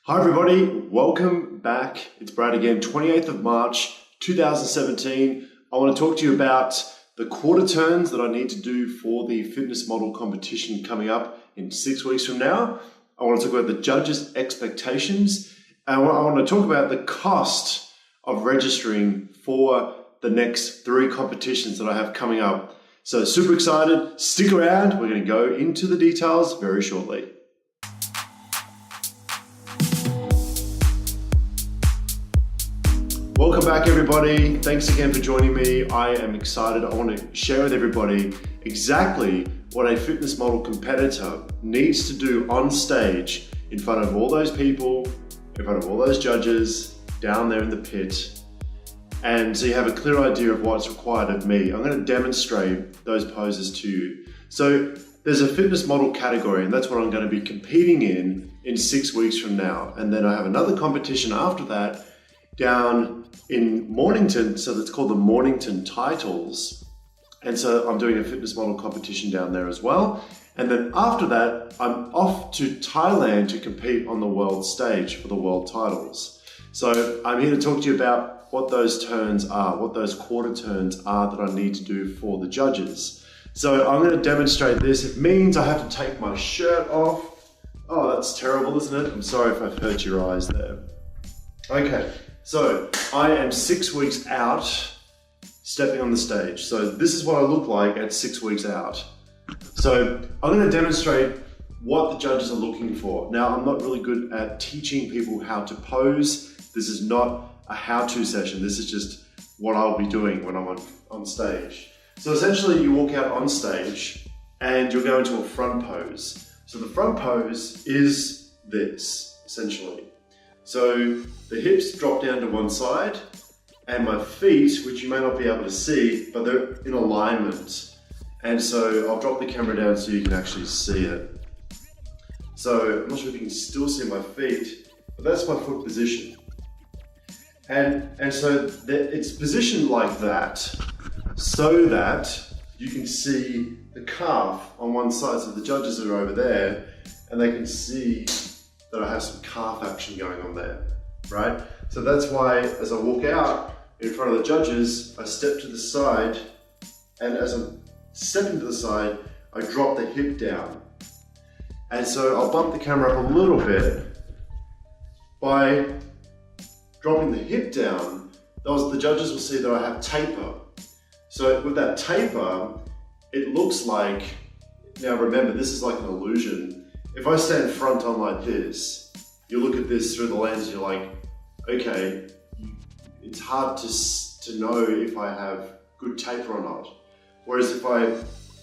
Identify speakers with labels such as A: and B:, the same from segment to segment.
A: Hi everybody, welcome back. It's Brad again, 28th of March 2017. I want to talk to you about the quarter turns that I need to do for the fitness model competition coming up in 6 weeks from now. I want to talk about the judges' expectations, and I want to talk about the cost of registering for the next 3 competitions that I have coming up. So super excited, stick around, we're going to go into the details very shortly. Welcome back everybody. Thanks again for joining me. I am excited. I want to share with everybody exactly what a fitness model competitor needs to do on stage in front of all those people, in front of all those judges, down there in the pit. And so you have a clear idea of what's required of me. I'm going to demonstrate those poses to you. So there's a fitness model category, and that's what I'm going to be competing in 6 weeks from now. And then I have another competition after that down in Mornington, so that's called the Mornington Titles. And so I'm doing a fitness model competition down there as well. And then after that, I'm off to Thailand to compete on the world stage for the world titles. So I'm here to talk to you about what those turns are, what those quarter turns are that I need to do for the judges. So I'm going to demonstrate this. It means I have to take my shirt off. Oh, that's terrible, isn't it? I'm sorry if I've hurt your eyes there. Okay. So I am 6 weeks out stepping on the stage. So this is what I look like at 6 weeks out. So I'm going to demonstrate what the judges are looking for. Now, I'm not really good at teaching people how to pose. This is not a how-to session. This is just what I'll be doing when I'm on stage. So essentially you walk out on stage and you'll go into a front pose. So the front pose is this, essentially. So the hips drop down to one side and my feet, which you may not be able to see, but they're in alignment. And so I'll drop the camera down so you can actually see it. So I'm not sure if you can still see my feet, but that's my foot position. And so it's positioned like that so that you can see the calf on one side. So the judges are over there and they can see that I have some calf action going on there, right? So that's why as I walk out in front of the judges, I step to the side, and as I'm stepping to the side, I drop the hip down. And so I'll bump the camera up a little bit. By dropping the hip down, the judges will see that I have taper. So with that taper, it looks like, now remember, this is like an illusion. If I stand front on like this, you look at this through the lens and you're like, okay, it's hard to know if I have good taper or not. Whereas if I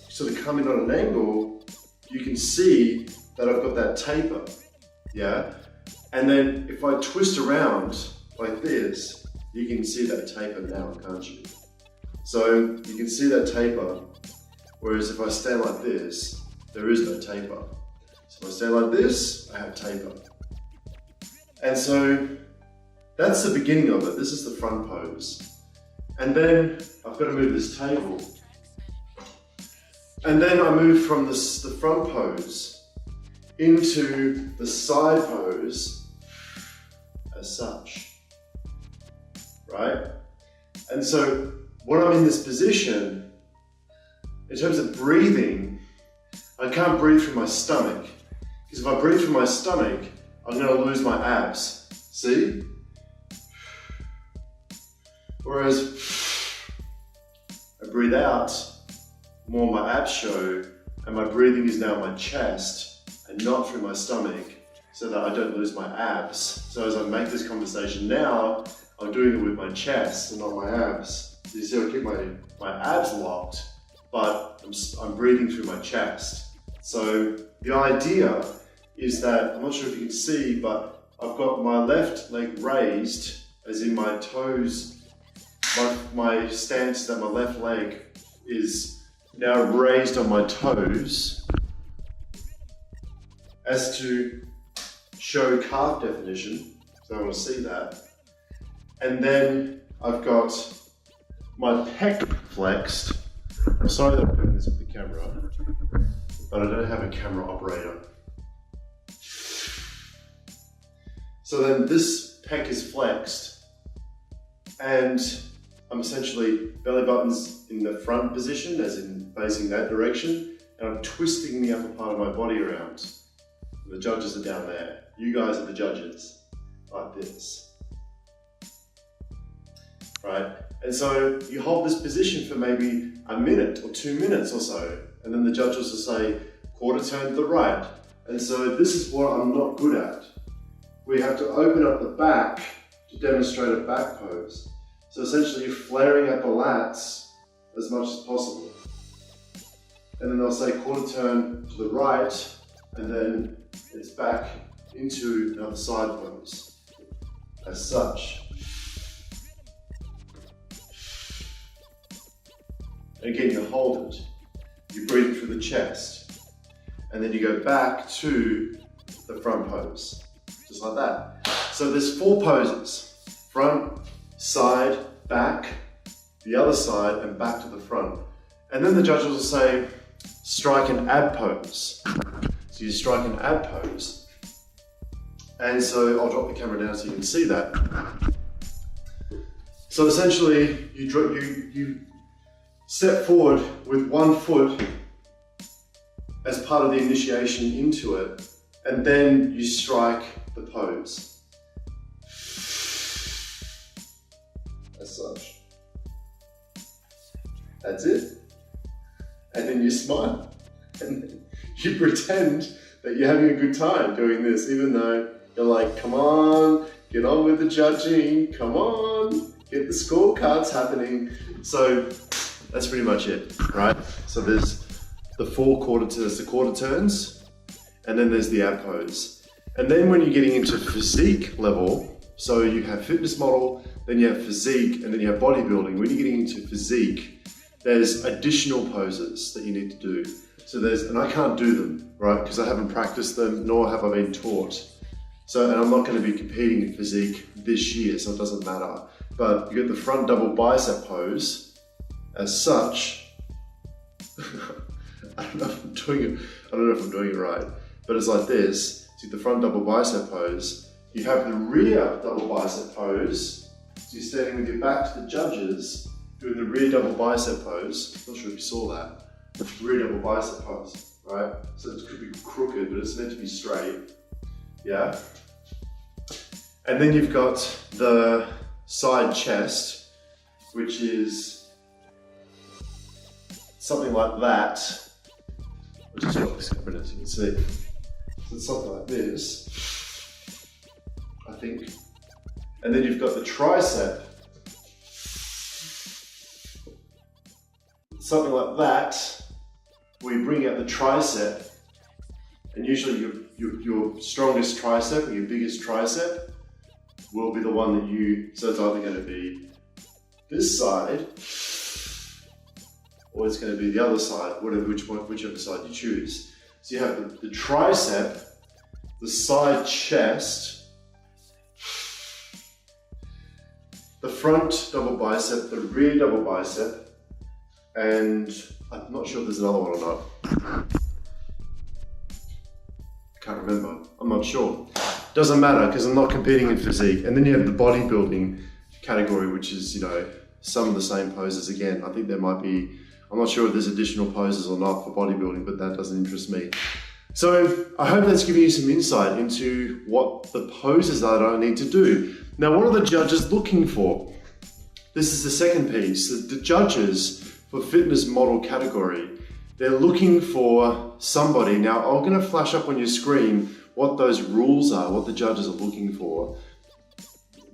A: sort of come in on an angle, you can see that I've got that taper, yeah? And then if I twist around like this, you can see that taper now, can't you? So you can see that taper, whereas if I stand like this, there is no taper. So if I stand like this, I have taper. And so that's the beginning of it. This is the front pose. And then I've got to move this table. And then I move from the front pose into the side pose as such, right? And so when I'm in this position, in terms of breathing, I can't breathe through my stomach. Because if I breathe through my stomach, I'm going to lose my abs. See? Whereas I breathe out, more my abs show, and my breathing is now in my chest and not through my stomach, so that I don't lose my abs. So as I make this conversation now, I'm doing it with my chest and not my abs. So you see, I keep my abs locked, but I'm breathing through my chest. So the idea is that, I'm not sure if you can see, but I've got my left leg raised, as in my toes, my stance that my left leg is now raised on my toes, as to show calf definition, so I want to see that. And then I've got my pec flexed. I'm sorry that I'm doing this with the camera, but I don't have a camera operator. So then this pec is flexed and I'm essentially belly button's in the front position, as in facing that direction, and I'm twisting the upper part of my body around. The judges are down there. You guys are the judges, like this. Right? And so you hold this position for maybe a minute or 2 minutes or so, and then the judges will say, quarter turn to the right. And so this is what I'm not good at. We have to open up the back to demonstrate a back pose. So essentially you're flaring out the lats as much as possible. And then they'll say quarter turn to the right, and then it's back into another side pose, as such. And again, you hold it. You breathe through the chest. And then you go back to the front pose, just like that. So there's 4 poses: front, side, back, the other side, and back to the front. And then the judges will say, strike an ab pose. So you strike an ab pose. And so I'll drop the camera down so you can see that. So essentially, you step forward with 1 foot as part of the initiation into it, and then you strike the pose. As such. That's it. And then you smile, and then you pretend that you're having a good time doing this, even though you're like, come on, get on with the judging, come on, get the scorecards happening. So that's pretty much it, right? So there's the 4 quarter turns, and then there's the ab pose. And then when you're getting into physique level, so you have fitness model, then you have physique, and then you have bodybuilding. When you're getting into physique, there's additional poses that you need to do. So and I can't do them, right? Because I haven't practiced them, nor have I been taught. So, and I'm not going to be competing in physique this year, so it doesn't matter. But you get the front double bicep pose, as such. I don't know if I'm doing it right, but it's like this. See the front double bicep pose. You have the rear double bicep pose. So you're standing with your back to the judges, doing the rear double bicep pose. Not sure if you saw that. Rear double bicep pose, right? So it could be crooked, but it's meant to be straight. Yeah. And then you've got the side chest, which is something like that. I'll just drop this camera so you can see. So it's something like this, I think. And then you've got the tricep. Something like that, where you bring out the tricep, and usually your strongest tricep or your biggest tricep will be the one that so it's either going to be this side, or it's going to be the other side, whichever side you choose. So you have the tricep, the side chest, the front double bicep, the rear double bicep, and I'm not sure if there's another one or not. Can't remember, I'm not sure. Doesn't matter because I'm not competing in physique. And then you have the bodybuilding category, which is, some of the same poses again. I think there might be, I'm not sure if there's additional poses or not for bodybuilding, but that doesn't interest me. So I hope that's giving you some insight into what the poses are that I need to do. Now, what are the judges looking for? This is the second piece. The judges for fitness model category, they're looking for somebody. Now, I'm going to flash up on your screen what those rules are, what the judges are looking for,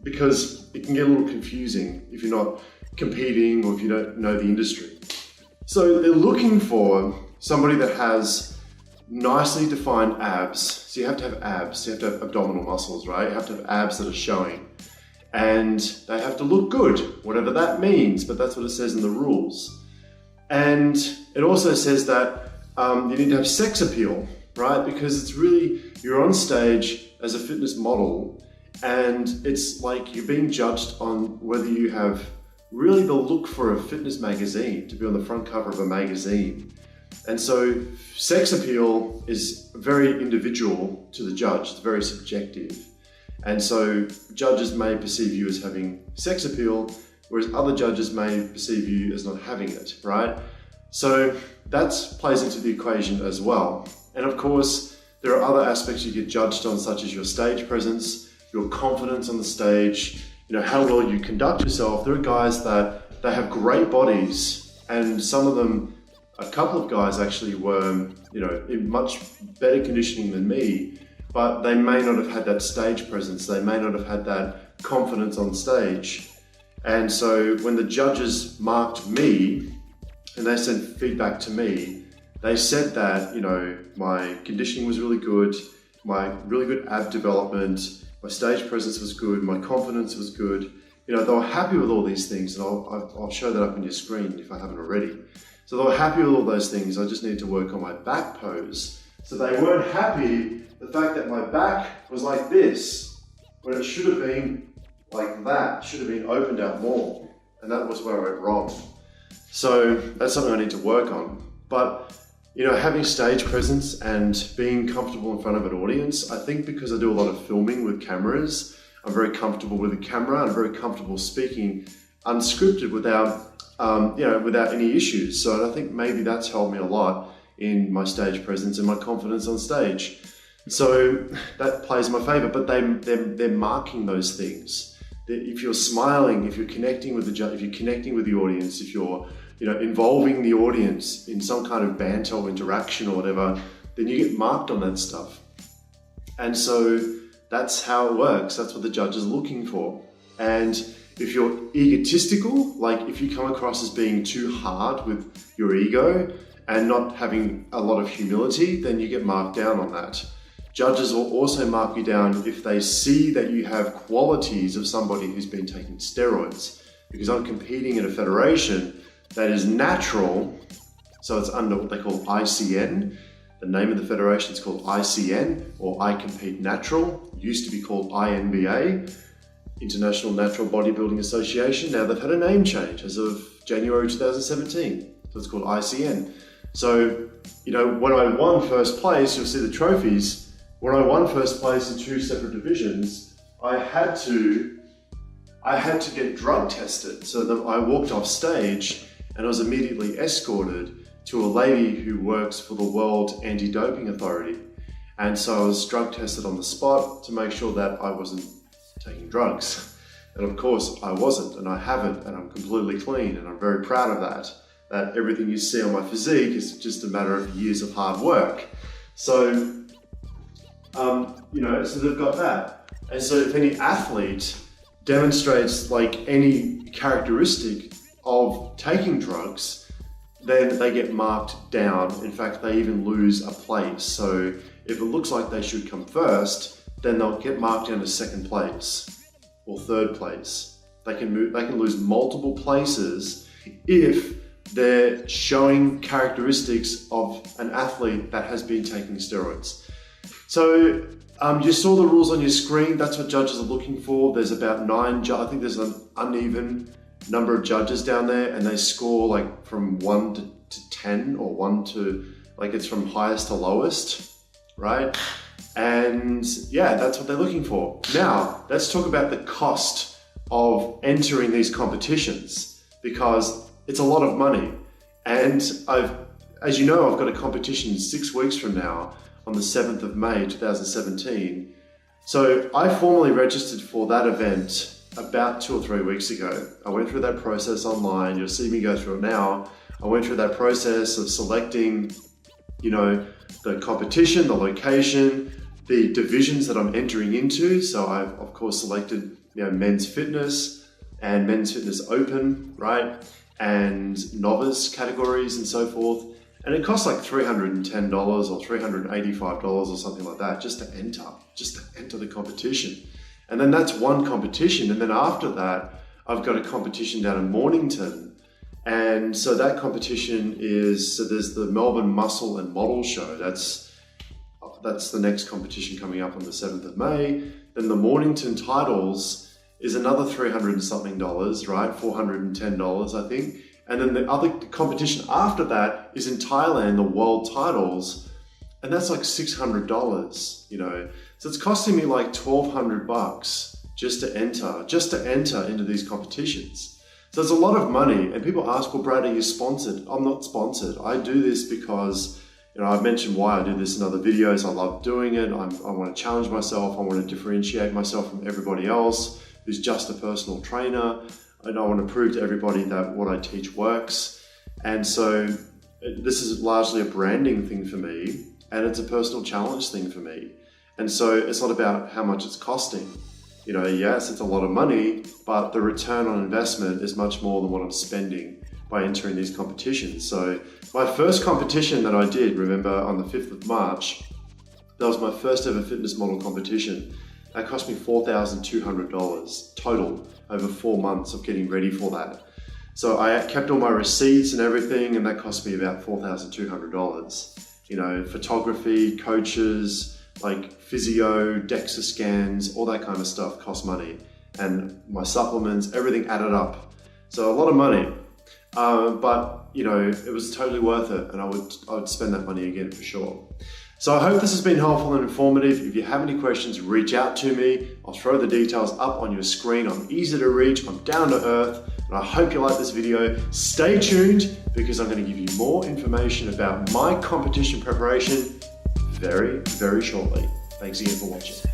A: because it can get a little confusing if you're not competing or if you don't know the industry. So they're looking for somebody that has nicely defined abs. So you have to have abs, you have to have abdominal muscles, right? You have to have abs that are showing. And they have to look good, whatever that means, but that's what it says in the rules. And it also says that you need to have sex appeal, right? Because it's really, you're on stage as a fitness model, and it's like you're being judged on whether you have really the look for a fitness magazine, to be on the front cover of a magazine. And so sex appeal is very individual to the judge, it's very subjective. And so judges may perceive you as having sex appeal, whereas other judges may perceive you as not having it, right? So that plays into the equation as well. And of course, there are other aspects you get judged on, such as your stage presence, your confidence on the stage, how well you conduct yourself. There are guys that they have great bodies, and some of them, a couple of guys actually were, in much better conditioning than me, but they may not have had that stage presence. They may not have had that confidence on stage. And so when the judges marked me and they sent feedback to me, they said that, my conditioning was really good, my really good ab development, my stage presence was good, my confidence was good. They were happy with all these things, and I'll show that up on your screen if I haven't already. So they were happy with all those things. I just needed to work on my back pose. So they weren't happy the fact that my back was like this, when it should have been like that, should have been opened out more. And that was where I went wrong. So that's something I need to work on. But, having stage presence and being comfortable in front of an audience, I think because I do a lot of filming with cameras, I'm very comfortable with the camera. I'm very comfortable speaking unscripted without any issues. So I think maybe that's helped me a lot in my stage presence and my confidence on stage. So that plays in my favor, but they're marking those things. If you're smiling, if you're connecting with if you're connecting with the audience, if you're involving the audience in some kind of banter or interaction or whatever, then you get marked on that stuff. And so that's how it works. That's what the judge is looking for. And if you're egotistical, like if you come across as being too hard with your ego and not having a lot of humility, then you get marked down on that. Judges will also mark you down if they see that you have qualities of somebody who's been taking steroids. Because I'm competing in a federation that is natural, so it's under what they call ICN. The name of the federation is called ICN, or I Compete Natural. It used to be called INBA, International Natural Bodybuilding Association. Now they've had a name change as of January 2017, so it's called ICN. So, when I won first place, you'll see the trophies. When I won first place in 2 separate divisions, I had to get drug tested. So that I walked off stage and I was immediately escorted to a lady who works for the World Anti-Doping Authority. And so I was drug tested on the spot to make sure that I wasn't taking drugs. And of course I wasn't, and I haven't, and I'm completely clean, and I'm very proud of that. That everything you see on my physique is just a matter of years of hard work. So, so they've got that. And so if any athlete demonstrates like any characteristic of taking drugs, then they get marked down. In fact, they even lose a place. So if it looks like they should come first, then they'll get marked down to second place or third place. They can lose multiple places if they're showing characteristics of an athlete that has been taking steroids. So you saw the rules on your screen. That's what judges are looking for. There's about 9 I think there's an uneven number of judges down there, and they score like from 1 to 10, or 1 to, like, it's from highest to lowest, right? And yeah, that's what they're looking for. Now, let's talk about the cost of entering these competitions, because it's a lot of money. And as you know, I've got a competition 6 weeks from now on the 7th of May, 2017. So I formally registered for that event about 2 or 3 weeks ago. I went through that process online. You'll see me go through it now. I went through that process of selecting, the competition, the location, the divisions that I'm entering into. So I've of course selected, men's fitness and men's fitness open, right? And novice categories and so forth. And it costs like $310 or $385 or something like that just to enter the competition. And then that's one competition. And then after that, I've got a competition down in Mornington. And so that competition there's the Melbourne Muscle and Model Show. That's the next competition coming up on the 7th of May. Then the Mornington Titles is another $300 and something, right? $410, I think. And then the other competition after that is in Thailand, the World Titles. And that's like $600, So it's costing me like $1,200 just to enter into these competitions. So it's a lot of money, and people ask, well, Brad, are you sponsored? I'm not sponsored. I do this because, I've mentioned why I do this in other videos. I love doing it. I want to challenge myself. I want to differentiate myself from everybody else who's just a personal trainer. And I want to prove to everybody that what I teach works. And so this is largely a branding thing for me, and it's a personal challenge thing for me. And so it's not about how much it's costing. Yes, it's a lot of money, but the return on investment is much more than what I'm spending by entering these competitions. So my first competition that I did, remember, on the 5th of March, that was my first ever fitness model competition. That cost me $4,200 total over 4 months of getting ready for that. So I kept all my receipts and everything, and that cost me about $4,200. Photography, coaches, like physio, DEXA scans, all that kind of stuff cost money. And my supplements, everything added up. So a lot of money. But it was totally worth it, and I would spend that money again for sure. So I hope this has been helpful and informative. If you have any questions, reach out to me. I'll throw the details up on your screen. I'm easy to reach, I'm down to earth, and I hope you like this video. Stay tuned, because I'm going to give you more information about my competition preparation very, very shortly. Thanks again for watching.